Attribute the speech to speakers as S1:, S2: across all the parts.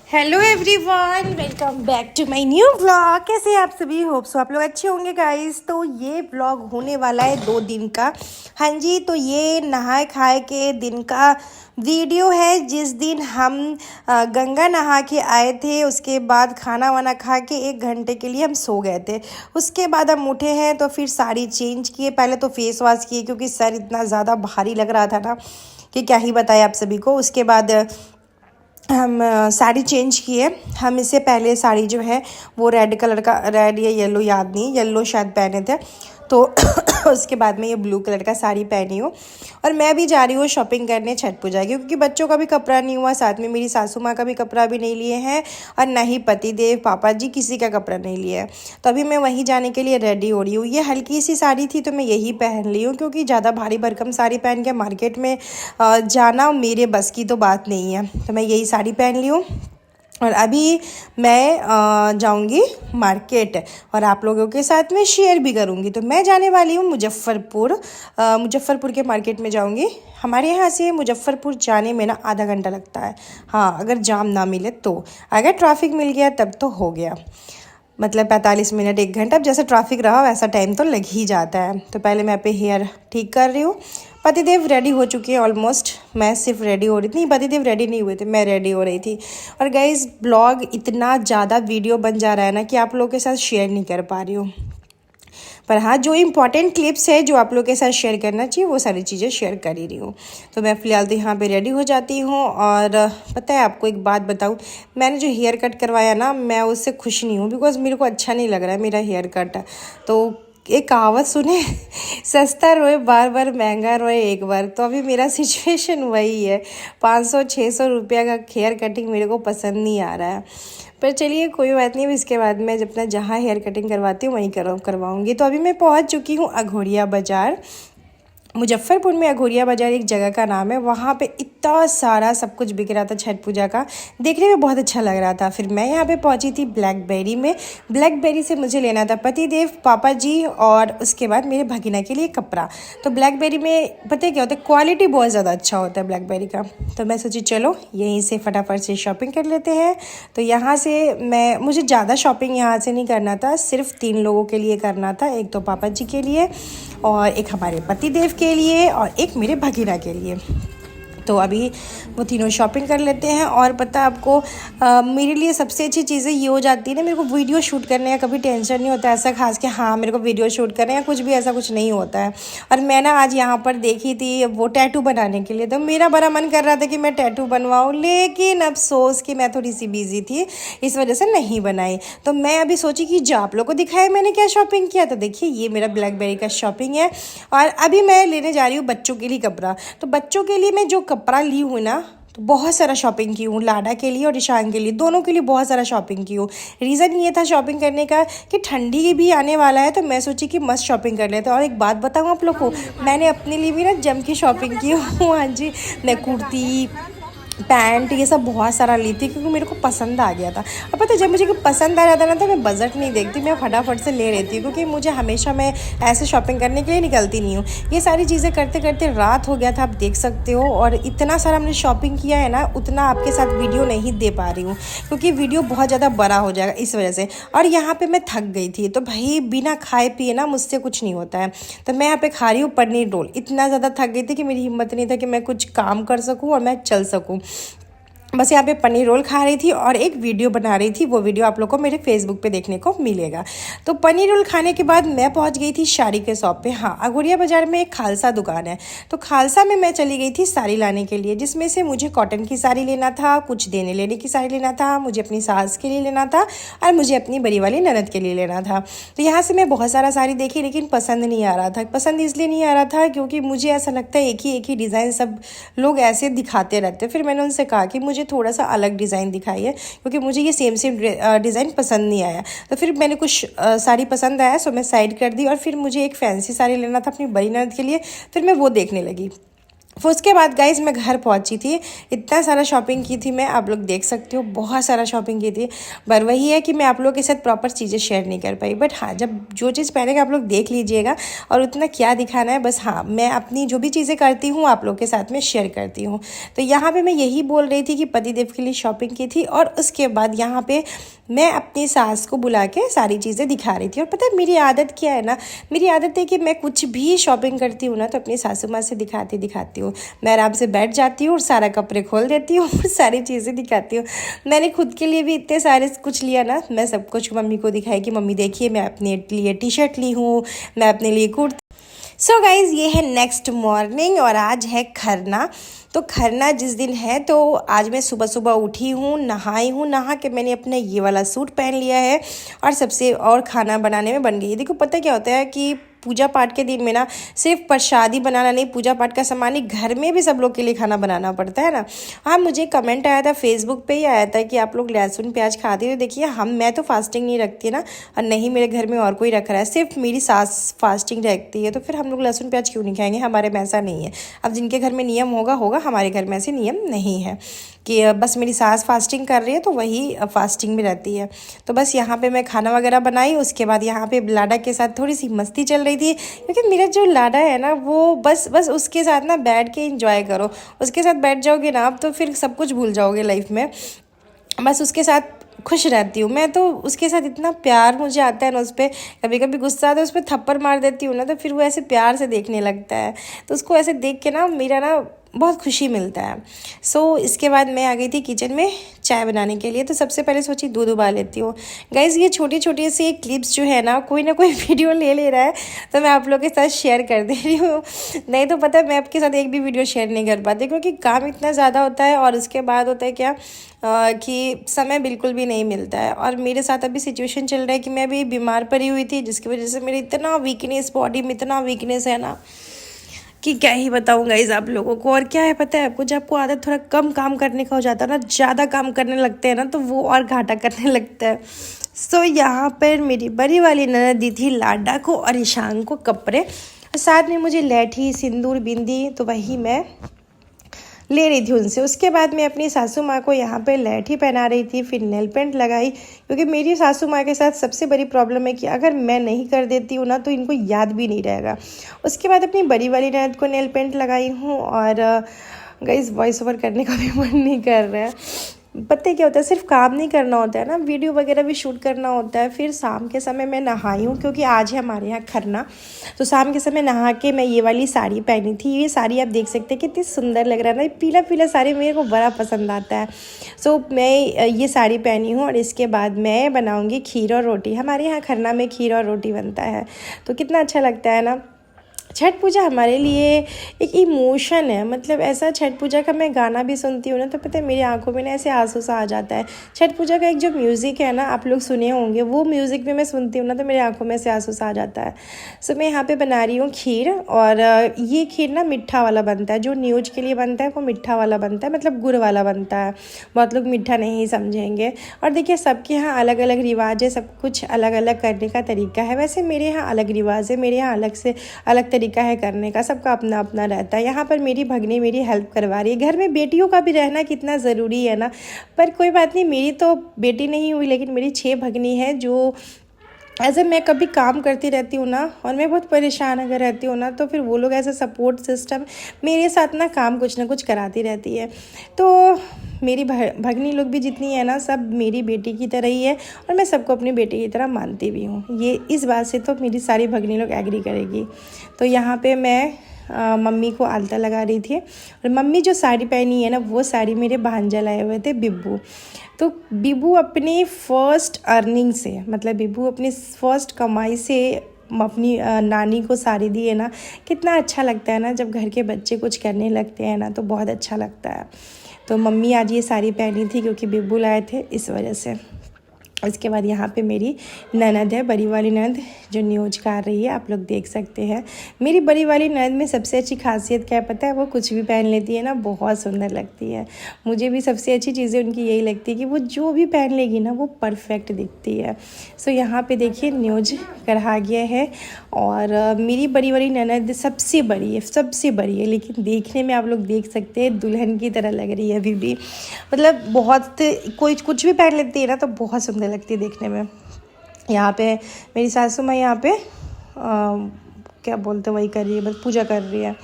S1: Hello everyone, welcome back to my new vlog. कैसे हैं आप सभी? होप सो आप लोग अच्छे होंगे गाइस। तो ये व्लॉग होने वाला है 2 दिन का। हाँ जी, तो ये नहाए खाए के दिन का वीडियो है, जिस दिन हम गंगा नहा के आए थे। उसके बाद खाना वाना खा के 1 घंटे के लिए हम सो गए थे। उसके बाद हम उठे हैं तो फिर साड़ी चेंज किए। पहले तो फेस वॉश किए क्योंकि सर इतना ज़्यादा भारी लग रहा था ना कि क्या ही बताएं आप सभी को। उसके बाद हम साड़ी चेंज किए। हम इससे पहले साड़ी जो है वो रेड कलर का, रेड या येलो याद नहीं, येलो शायद पहने थे। तो उसके बाद में ये ब्लू कलर का साड़ी पहनी हूँ। और मैं भी जा रही हूँ शॉपिंग करने छठ पूजा की, क्योंकि बच्चों का भी कपड़ा नहीं हुआ, साथ में मेरी सासू माँ का भी कपड़ा भी नहीं लिए हैं, और ना ही पति देव पापा जी किसी का कपड़ा नहीं लिया है। तो अभी मैं वहीं जाने के लिए रेडी हो रही हूँ। ये हल्की सी साड़ी थी तो मैं यही पहन ली हूँ, क्योंकि ज़्यादा भारी भरकम साड़ी पहन के मार्केट में जाना मेरे बस की तो बात नहीं है। तो मैं यही साड़ी पहन ली हूँ और अभी मैं जाऊंगी मार्केट और आप लोगों के साथ में शेयर भी करूंगी। तो मैं जाने वाली हूँ मुजफ्फरपुर के मार्केट में जाऊंगी। हमारे यहाँ से मुजफ्फरपुर जाने में ना आधा घंटा लगता है। हाँ, अगर जाम ना मिले तो, अगर ट्रैफिक मिल गया तब तो हो गया, मतलब 45 मिनट 1 घंटा। अब जैसा ट्रैफिक रहा वैसा टाइम तो लग ही जाता है। तो पहले मैं पे हेयर ठीक कर रही हूँ। पतिदेव रेडी हो चुकी है ऑलमोस्ट। मैं सिर्फ रेडी हो रही थी, नहीं पतिदेव रेडी नहीं हुए थे, मैं रेडी हो रही थी। और गाइस, ब्लॉग इतना ज़्यादा वीडियो बन जा रहा है ना कि आप लोगों के साथ शेयर नहीं कर पा रही हूँ। पर हाँ, जो इम्पॉर्टेंट क्लिप्स है जो आप लोग के साथ शेयर करना चाहिए वो सारी चीज़ें शेयर कर ही रही हूँ। तो मैं फ़िलहाल तो यहाँ पे रेडी हो जाती हूँ। और पता है आपको एक बात बताऊँ, मैंने जो हेयर कट करवाया ना, मैं उससे खुश नहीं हूँ, बिकॉज मेरे को अच्छा नहीं लग रहा है मेरा हेयर कट। तो एक कहावत सुने, सस्ता रोए बार बार, महंगा रोए एक बार। तो अभी मेरा सिचुएशन वही है। 500-600 रुपया का हेयर कटिंग मेरे को पसंद नहीं आ रहा है। पर चलिए कोई बात नहीं, इसके बाद मैं जब जहाँ हेयर कटिंग करवाती हूँ वहीं करवाऊँगी। तो अभी मैं पहुँच चुकी हूँ अघोरिया बाज़ार। मुजफ्फरपुर में अघोरिया बाज़ार एक जगह का नाम है। वहाँ पे इतना सारा सब कुछ बिक रहा था छठ पूजा का, देखने में बहुत अच्छा लग रहा था। फिर मैं यहाँ पे पहुँची थी ब्लैकबेरी में। ब्लैकबेरी से मुझे लेना था पतिदेव, पापा जी और उसके बाद मेरे भगीना के लिए कपड़ा। तो ब्लैकबेरी में पता है क्या होता है, क्वालिटी बहुत ज़्यादा अच्छा होता है ब्लैकबेरी का। तो मैं सोची चलो यहीं से फटाफट से शॉपिंग कर लेते हैं। तो यहाँ से मुझे ज़्यादा शॉपिंग यहाँ से नहीं करना था, सिर्फ 3 लोगों के लिए करना था। एक तो पापा जी के लिए, और एक हमारे पतिदेव के लिए, और एक मेरे भगीना के लिए। तो अभी वो तीनों शॉपिंग कर लेते हैं। और पता आपको, मेरे लिए सबसे अच्छी चीज़ें ये हो जाती है ना, मेरे को वीडियो शूट करने का कभी टेंशन नहीं होता ऐसा खास कि हाँ मेरे को वीडियो शूट करना है, कुछ भी ऐसा कुछ नहीं होता है। और मैं ना आज यहाँ पर देखी थी वो टैटू बनाने के लिए, तो मेरा बड़ा मन कर रहा था कि मैं टैटू बनवाऊँ, लेकिन अफसोस कि मैं थोड़ी सी बिजी थी, इस वजह से नहीं बनाई। तो मैं अभी सोची कि जो आप लोग को दिखाया मैंने क्या शॉपिंग किया। तो देखिए ये मेरा ब्लैकबेरी का शॉपिंग है। और अभी मैं लेने जा रही हूँ बच्चों के लिए कपड़ा। तो बच्चों के लिए मैं जो कपड़ा ली हूँ ना, तो बहुत सारा शॉपिंग की हूँ, लाडा के लिए और ईशान के लिए, दोनों के लिए बहुत सारा शॉपिंग की हूँ। रीज़न ये था शॉपिंग करने का कि ठंडी भी आने वाला है, तो मैं सोची कि मस्त शॉपिंग कर लेते हैं। और एक बात बताऊँ आप लोग को, मैंने अपने लिए भी ना जम की शॉपिंग की हूँ। हाँ जी, मैं कुर्ती, पैंट, ये सब बहुत सारा ली थी, क्योंकि मेरे को पसंद आ गया था। और पता है जब मुझे पसंद आ जाता है ना, तो मैं बजट नहीं देखती, मैं फटाफट से ले लेती हूँ, क्योंकि मुझे हमेशा मैं ऐसे शॉपिंग करने के लिए निकलती नहीं हूँ। ये सारी चीज़ें करते करते रात हो गया था, आप देख सकते हो। और इतना सारा हमने शॉपिंग किया है ना, उतना आपके साथ वीडियो नहीं दे पा रही हूँ, क्योंकि वीडियो बहुत ज़्यादा बड़ा हो जाएगा इस वजह से। और यहाँ पर मैं थक गई थी, तो भाई बिना खाए पिए ना मुझसे कुछ नहीं होता है। तो मैं यहाँ पे खा रही हूँ पनीर रोल। इतना ज़्यादा थक गई थी कि मेरी हिम्मत नहीं था कि मैं कुछ काम कर सकूँ और मैं चल सकूँ। बस यहाँ पे पनीर रोल खा रही थी और एक वीडियो बना रही थी। वो वीडियो आप लोग को मेरे फेसबुक पे देखने को मिलेगा। तो पनीर रोल खाने के बाद मैं पहुँच गई थी साड़ी के शॉप पे। हाँ, अघोरिया बाज़ार में एक खालसा दुकान है, तो खालसा में मैं चली गई थी साड़ी लाने के लिए, जिसमें से मुझे कॉटन की साड़ी लेना था, कुछ देने लेने की साड़ी लेना था, मुझे अपनी सास के लिए लेना था, और मुझे अपनी बड़ी वाली ननद के लिए लेना था। तो यहाँ से मैं बहुत सारा साड़ी देखी, लेकिन पसंद नहीं आ रहा था। पसंद इसलिए नहीं आ रहा था क्योंकि मुझे ऐसा लगता है एक ही डिज़ाइन सब लोग ऐसे दिखाते रहते। फिर मैंने उनसे कहा कि मुझे थोड़ा सा अलग डिज़ाइन दिखाइए, क्योंकि मुझे ये सेम डिज़ाइन पसंद नहीं आया। तो फिर मैंने कुछ साड़ी पसंद आया, सो मैं साइड कर दी। और फिर मुझे एक फैंसी साड़ी लेना था अपनी बड़ी ननद के लिए, फिर मैं वो देखने लगी। फिर उसके बाद गाइज मैं घर पहुंची थी। इतना सारा शॉपिंग की थी मैं, आप लोग देख सकते हो, बहुत सारा शॉपिंग की थी। पर वही है कि मैं आप लोगों के साथ प्रॉपर चीज़ें शेयर नहीं कर पाई। बट हाँ, जब जो चीज़ पहनेगा आप लोग देख लीजिएगा, और उतना क्या दिखाना है बस। हाँ, मैं अपनी जो भी चीज़ें करती हूँ आप लोग के साथ में शेयर करती हूँ। तो यहाँ पर मैं यही बोल रही थी कि पतिदेव के लिए शॉपिंग की थी, और उसके बाद यहाँ पर मैं अपनी सास को बुला के सारी चीज़ें दिखा रही थी। और पता है मेरी आदत क्या है ना, मेरी आदत है कि मैं कुछ भी शॉपिंग करती हूँ ना तो अपनी सासू माँ से दिखाती हूँ। मैं आराम से बैठ जाती हूँ और सारा कपड़े खोल देती हूँ और सारी चीज़ें दिखाती हूँ। मैंने खुद के लिए भी इतने सारे कुछ लिया ना, मैं सब कुछ मम्मी को दिखाई कि मम्मी देखिए मैं अपने लिए टी शर्ट ली हूँ, मैं अपने लिए कुर्ती। सो गाइज़, ये है नेक्स्ट मॉर्निंग और आज है खरना। तो खरना जिस दिन है तो आज मैं सुबह सुबह उठी हूँ, नहाई हूँ, नहा के मैंने अपना ये वाला सूट पहन लिया है और सबसे और खाना बनाने में बन गई है। देखो पता क्या होता है कि पूजा पाठ के दिन में ना सिर्फ प्रसादी बनाना नहीं, पूजा पाठ का सामान ही, घर में भी सब लोग के लिए खाना बनाना पड़ता है ना। हाँ, मुझे कमेंट आया था फेसबुक पे ही आया था कि आप लोग लहसुन प्याज खाते हो। देखिए मैं तो फास्टिंग नहीं रखती ना, और नहीं मेरे घर में और कोई रख रहा है, सिर्फ मेरी सास फास्टिंग रखती है। तो फिर हम लोग लहसुन प्याज क्यों नहीं खाएंगे, हमारे में ऐसा नहीं है। अब जिनके घर में नियम होगा, हमारे घर में ऐसे नियम नहीं है कि बस मेरी सास फास्टिंग कर रही है तो वही फास्टिंग में रहती है। तो बस यहाँ पे मैं खाना वगैरह बनाई, उसके बाद यहाँ पे लाडा के साथ थोड़ी सी मस्ती चल रही थी, क्योंकि मेरा जो लाडा है ना वो बस उसके साथ ना बैठ के एंजॉय करो। उसके साथ बैठ जाओगे ना आप तो फिर सब कुछ भूल जाओगे लाइफ में। बस उसके साथ खुश रहती हूँ मैं, तो उसके साथ इतना प्यार मुझे आता है ना, उस पर कभी कभी गुस्सा आता है, उस पर थप्पड़ मार देती हूँ ना तो फिर वो ऐसे प्यार से देखने लगता है। तो उसको ऐसे देख के ना मेरा ना बहुत खुशी मिलता है। सो इसके बाद मैं आ गई थी किचन में चाय बनाने के लिए। तो सबसे पहले सोची दूध उबाल लेती हूँ। गाइज़, ये छोटी छोटी सी क्लिप्स जो है ना, कोई ना कोई वीडियो ले रहा है तो मैं आप लोगों के साथ शेयर कर दे रही हूँ। नहीं तो पता है मैं आपके साथ एक भी वीडियो शेयर नहीं कर पाती, क्योंकि काम इतना ज़्यादा होता है और उसके बाद होता है क्या कि समय बिल्कुल भी नहीं मिलता है। और मेरे साथ अभी सिचुएशन चल रहा है कि मैं अभी बीमार पड़ी हुई थी, जिसकी वजह से मेरी इतना वीकनेस, बॉडी में इतना वीकनेस है ना कि क्या ही बताऊँ गाइज़ आप लोगों को। और क्या है पता है आपको, जब आपको आदत थोड़ा कम काम करने का हो जाता है ना, ज़्यादा काम करने लगते हैं ना, तो वो और घाटा करने लगता है। सो यहाँ पर मेरी बड़ी वाली ननद दी थी लाडा को और ईशान को कपड़े, और साथ में मुझे लैठी, सिंदूर, बिंदी, तो वही मैं ले रही थी उनसे। उसके बाद मैं अपनी सासू माँ को यहाँ पे लैठी पहना रही थी, फिर नेल पेंट लगाई, क्योंकि मेरी सासू माँ के साथ सबसे बड़ी प्रॉब्लम है कि अगर मैं नहीं कर देती हूँ ना तो इनको याद भी नहीं रहेगा। उसके बाद अपनी बड़ी वाली ननद को नेल पेंट लगाई हूँ, और गाइस वॉइस ओवर करने का भी मन नहीं कर रहा है। पता है क्या होता है, सिर्फ काम नहीं करना होता है ना, वीडियो वगैरह भी शूट करना होता है। फिर शाम के समय मैं नहाई हूँ, क्योंकि आज है हमारे यहाँ खरना। तो शाम के समय नहा के मैं ये वाली साड़ी पहनी थी। ये साड़ी आप देख सकते हैं कितनी सुंदर लग रहा है ना, पीला पीला साड़ी मेरे को बड़ा पसंद आता है। सो मैं ये साड़ी पहनी हूँ, और इसके बाद मैं बनाऊँगी खीर और रोटी। हमारे यहाँ खरना में खीर और रोटी बनता है, तो कितना अच्छा लगता है ना। छठ पूजा हमारे लिए एक इमोशन है, मतलब ऐसा छठ पूजा का मैं गाना भी सुनती हूँ ना तो पता है मेरी आंखों में ना ऐसे आंसू सा आ जाता है। छठ पूजा का एक जो म्यूज़िक है ना, आप लोग सुने होंगे, वो म्यूज़िक भी मैं सुनती हूँ ना तो मेरी आंखों में ऐसे आंसू सा आ जाता है। सो मैं यहाँ पे बना रही हूँ खीर, और ये खीर ना मीठा वाला बनता है। जो न्यूज के लिए बनता है वो मीठा वाला बनता है, मतलब गुड़ वाला बनता है। बहुत लोग मीठा नहीं समझेंगे। और देखिए सबके यहाँ अलग अलग रिवाज है, सब कुछ अलग अलग करने का तरीका है। वैसे मेरे यहाँ अलग रिवाज है, मेरे यहाँ अलग से अलग तरीका है करने का, सबका अपना अपना रहता है। यहाँ पर मेरी भगनी मेरी हेल्प करवा रही है। घर में बेटियों का भी रहना कितना ज़रूरी है ना, पर कोई बात नहीं, मेरी तो बेटी नहीं हुई लेकिन मेरी 6 भगनी है जो ऐसे मैं कभी काम करती रहती हूँ ना, और मैं बहुत परेशान अगर रहती हूँ ना, तो फिर वो लोग ऐसा सपोर्ट सिस्टम मेरे साथ ना काम कुछ ना कुछ कराती रहती है। तो मेरी भगनी लोग भी जितनी है ना, सब मेरी बेटी की तरह ही है, और मैं सबको अपनी बेटी की तरह मानती भी हूँ। ये इस बात से तो मेरी सारी भगनी लोग एग्री करेगी। तो यहाँ पे मैं मम्मी को आलता लगा रही थी, और मम्मी जो साड़ी पहनी है ना, वो साड़ी मेरे भांजा लाए हुए थे बिब्बू। तो बिब्बू अपनी फ़र्स्ट अर्निंग से, मतलब बिब्बू अपनी फ़र्स्ट कमाई से अपनी नानी को साड़ी दी है ना। कितना अच्छा लगता है ना जब घर के बच्चे कुछ करने लगते हैं ना, तो बहुत अच्छा लगता है। तो मम्मी आज ये साड़ी पहनी थी क्योंकि बिब्बू लाए थे, इस वजह से। उसके बाद यहाँ पे मेरी ननद है, बड़ी वाली ननद, जो न्यूज कर रही है, आप लोग देख सकते हैं। मेरी बड़ी वाली ननद में सबसे अच्छी खासियत क्या है पता है? वो कुछ भी पहन लेती है ना, बहुत सुंदर लगती है। मुझे भी सबसे अच्छी चीज़ें उनकी यही लगती है कि वो जो भी पहन लेगी ना वो परफेक्ट दिखती है। सो यहाँ पे देखिए न्यूज करा गया है। और मेरी बड़ी वाली ननद सबसे बड़ी है, सबसे बड़ी है, लेकिन देखने में आप लोग देख सकते हैं दुल्हन की तरह लग रही है अभी भी। मतलब बहुत, कोई कुछ भी पहन लेती है ना तो बहुत सुंदर लगती है देखने में। यहाँ पे मेरी सासू माँ यहाँ पे क्या बोलते वही कर रही है, बस पूजा कर रही है।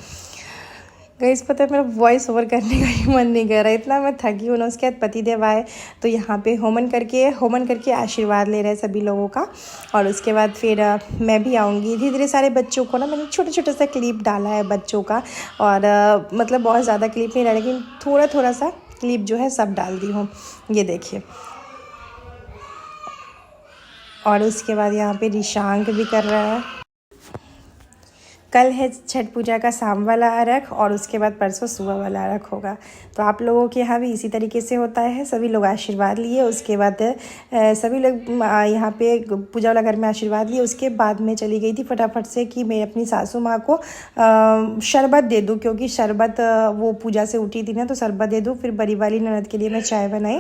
S1: गाइस पता है मेरा वॉइस ओवर करने का ही मन नहीं कर रहा है, इतना मैं थकी हूँ ना। उसके बाद पतिदेव आए तो यहाँ पे होमन करके आशीर्वाद ले रहे हैं सभी लोगों का। और उसके बाद फिर मैं भी आऊँगी धीरे धीरे। सारे बच्चों को ना मैंने छोटा छोटा सा क्लिप डाला है बच्चों का, और मतलब बहुत ज़्यादा क्लिप नहीं डाला, लेकिन थोड़ा थोड़ा सा क्लिप जो है सब डाल दी हूँ, ये देखिए। और उसके बाद यहाँ पे रिशांक भी कर रहा है। कल है छठ पूजा का शाम वाला अर्घ, और उसके बाद परसों सुबह वाला अर्घ होगा। तो आप लोगों के यहाँ भी इसी तरीके से होता है। सभी लोग आशीर्वाद लिए, उसके बाद सभी लोग यहाँ पे पूजा वाला घर में आशीर्वाद लिए। उसके बाद मैं चली गई थी फटाफट से कि मैं अपनी सासू माँ को शरबत दे दूँ, क्योंकि शरबत वो पूजा से उठी थी ना, तो शरबत दे दूँ। फिर बड़ी वाली ननद के लिए मैं चाय बनाई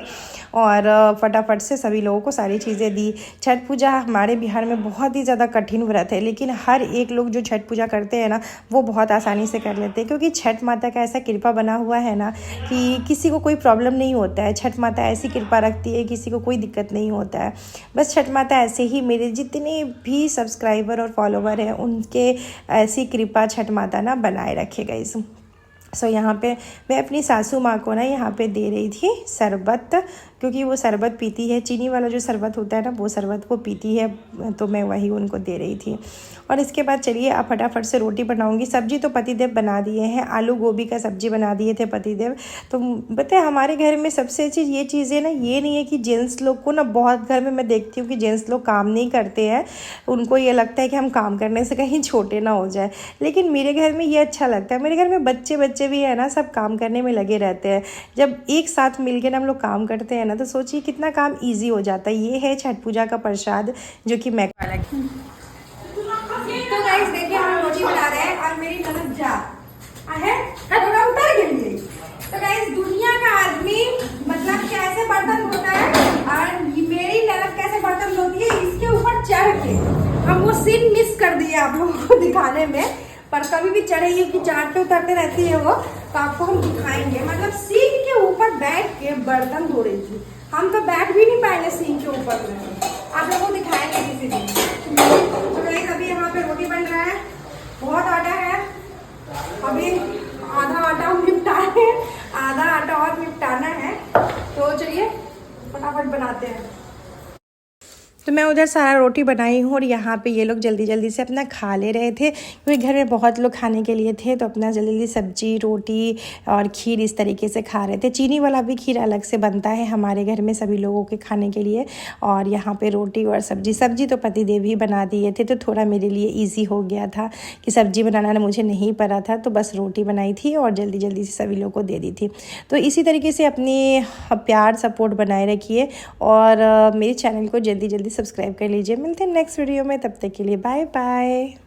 S1: और फटाफट से सभी लोगों को सारी चीज़ें दी। छठ पूजा हमारे बिहार में बहुत ही ज़्यादा कठिन व्रत है, लेकिन हर एक लोग जो छठ पूजा करते हैं ना वो बहुत आसानी से कर लेते हैं, क्योंकि छठ माता का ऐसा कृपा बना हुआ है ना कि किसी को कोई प्रॉब्लम नहीं होता है। छठ माता ऐसी कृपा रखती है, किसी को कोई दिक्कत नहीं होता है। बस छठ माता ऐसे ही मेरे जितने भी सब्सक्राइबर और फॉलोवर हैं उनके ऐसी कृपा छठ माता ना बनाए रखेगा इस। सो यहाँ पे मैं अपनी सासू माँ को ना यहाँ पे दे रही थी शरबत, क्योंकि वो शरबत पीती है, चीनी वाला जो शरबत होता है ना वो शरबत वो पीती है, तो मैं वही उनको दे रही थी। और इसके बाद चलिए अब फटाफट से रोटी बनाऊंगी। सब्जी तो पतिदेव बना दिए हैं, आलू गोभी का सब्जी बना दिए थे पतिदेव। तो बताए हमारे घर में सबसे अच्छी ये चीज़ है ना, ये नहीं है कि जेंट्स लोग को ना, बहुत घर में मैं देखती हूँ कि जेंट्स लोग काम नहीं करते हैं, उनको ये लगता है कि हम काम करने से कहीं छोटे ना हो जाए। लेकिन मेरे घर में ये अच्छा लगता है, मेरे घर में बच्चे भी है ना, सब काम करने में लगे रहते हैं। जब एक साथ मिलकर ना हम लोग काम करते हैं ना, तो सोचिए कितना काम ईजी हो जाता है। ये है छठ पूजा का प्रसाद जो कि मैं तो गाइस देखिए हम रोटी बना रहे हैं और मेरी ननद जा है थोड़ा उतर गई। तो गाइस दुनिया का आदमी मतलब कैसे बर्तन धोता है और मेरी ननद कैसे बर्तन धोती है, इसके ऊपर चढ़ के हम वो सीन मिस कर दिए आप लोगों को दिखाने में। पर कभी भी चढ़ेगी कि चढ़ते उतरते रहती है वो, तो आपको हम दिखाएंगे। मतलब सीन के ऊपर बैठ के बर्तन धो रही थी, हम तो बैठ भी नहीं पाएंगे सीन के ऊपर में, आप लोगों को दिखाएंगे किसी दिन। तो गाइस अभी यहाँ पे रोटी बन रहा है, बहुत आटा है, अभी आधा आटा हम निपटाए हैं, आधा आटा और निपटाना है। तो चलिए फटाफट बनाते हैं। तो मैं उधर सारा रोटी बनाई हूँ और यहाँ पे ये लोग जल्दी जल्दी से अपना खा ले रहे थे, क्योंकि घर में बहुत लोग खाने के लिए थे, तो अपना जल्दी जल्दी सब्जी रोटी और खीर इस तरीके से खा रहे थे। चीनी वाला भी खीर अलग से बनता है हमारे घर में सभी लोगों के खाने के लिए। और यहाँ पे रोटी और सब्जी तो पतिदेव ही बना दिए थे, तो थोड़ा मेरे लिए ईजी हो गया था कि सब्जी बनाना मुझे नहीं पड़ा था, तो बस रोटी बनाई थी और जल्दी जल्दी से सभी लोगों को दे दी थी। तो इसी तरीके से अपनी प्यार सपोर्ट बनाए रखिए और मेरे चैनल को जल्दी जल्दी सब्सक्राइब कर लीजिए। मिलते हैं नेक्स्ट वीडियो में, तब तक के लिए बाय बाय।